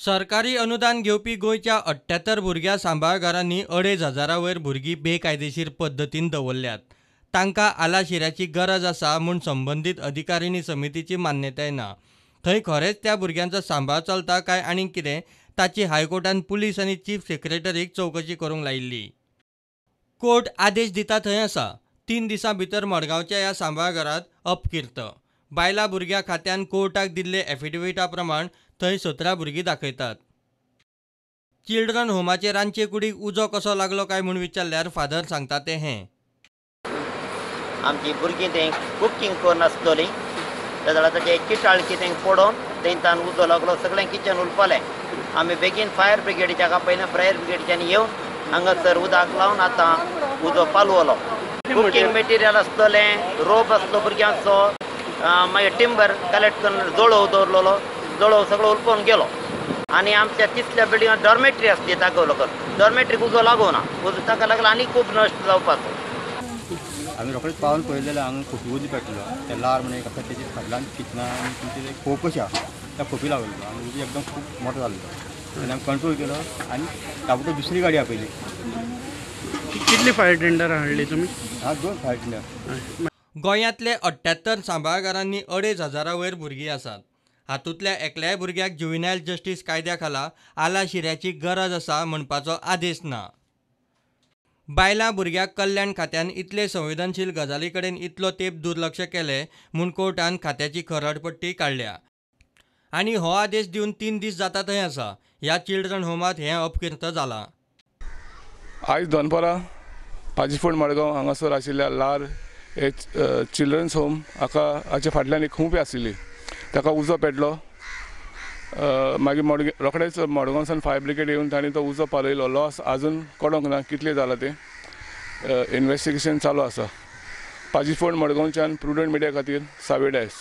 सरकारी अनुदान घेवपी गोंयच्या 78 भुरग्या सांबाळघरांनी 2,500 वयर भुरगीं बेकायदेशीर पद्दतीन दवरल्यात। तांकां आलाशिऱ्याची गरज आसा म्हूण संबंदीत अधिकारिणी समितीची मान्यताय ना। थंय खरेंच त्या भुरग्यांचो सांबाळ चलता काय आनीक कितें ताची हायकोर्टान पुलीस आनी चीफ सेक्रेटरीक चवकशी करूंक लायिल्ली। कोर्ट आदेश दिता थंय आसा। 3 दिसां भितर मडगांवच्या ह्या सांबाळघरांत अपकिर्त बायलां भुरग्या खात्यान कोर्टाक दिल्ले एफिडेविटा प्रमाण थंय 17 भुरगीं दाखयतात। चिल्ड्रन होमाचे रांदचे कुडीक उजो कसो लागलो काय म्हूण विचारल्यार फादर सांगता ते हें। आमची भुरगीं थंय कुकींग करनासतलीं ताच्या लागून ताचे किटाळकी थंय पडोवन थंयच्यान उजो लागलो, सगळें किचन उरपलें। आमी बेगीन फायर ब्रिगेडीच्या आपयलें, फायर ब्रिगेडीच्यान येवन हांगासर उदक लावन आतां उजो पालवलो। कुकींग मटेरियल आसतलें, रोप आसलो भुरग्यांचो, मागीर टिंबर कलेक्ट करून जळोव दवरलेलो, जळोव सगळो उलपून गेलो। आनी आमच्या तिसऱ्या बिल्डिंगांत डॉर्मेटरी आसली ताका लागून डॉर्मेटरीक उजो लागूना, उजो ताका लागून आनी खूब नश्ट जावपाचो। आमी रोखडेच पावन पळयलेलें हांगा खोपी उजो पेटलो, ते लार म्हणून एक आसा तेजे फाटल्यान किचनान आनी तुमचे खोप कशी आसा त्या खोपी लावलेलो आनी उजो एकदम खूब मोठो जाल्लो आनी आमी कंट्रोल केलो आनी ताबडतोब दुसरी गाडी आपयली। कितली फायर टेंडर हाडली तुमी? 2 फायर टेंडर। गोंयांतले 78 सांबाळघरांनी 2,500 वयर भुरगीं आसात। हातूंतल्या एकल्याय भुरग्याक ज्युव्हेनायल जस्टीस कायद्या खाला आलाशिऱ्याची गरज आसा म्हणपाचो आदेश ना। बायलां भुरग्याक कल्याण खात्यान इतले संवेदनशील गजाली कडेन इतलो तेंप दुर्लक्ष केलें म्हूण कोर्टान खात्याची खरडपट्टी काडल्या। आनी हो आदेश दिवन 3 दीस जाता थंय आसा ह्या चिल्ड्रन होमांत हें अपकिर्त जालां। आयज दनपारां पाजीफोंड मडगांव हांगासर आशिल्ल्या लार हे चिल्ड्रन्स होम हाचे फाटल्यान एक खूंप आशिल्ली, ताका उजो पेटलो। मागीर रोखडेच मडगांवसान फायर ब्रिगेड येवन तांणी तो उजो पालयलो। लॉस आजून कळोंक ना कितले जाला तें, इन्वेस्टिगेशन चालू आसा। पाजीफोंड मडगांवच्यान प्रुडंट मिडिया खातीर सावे डायस।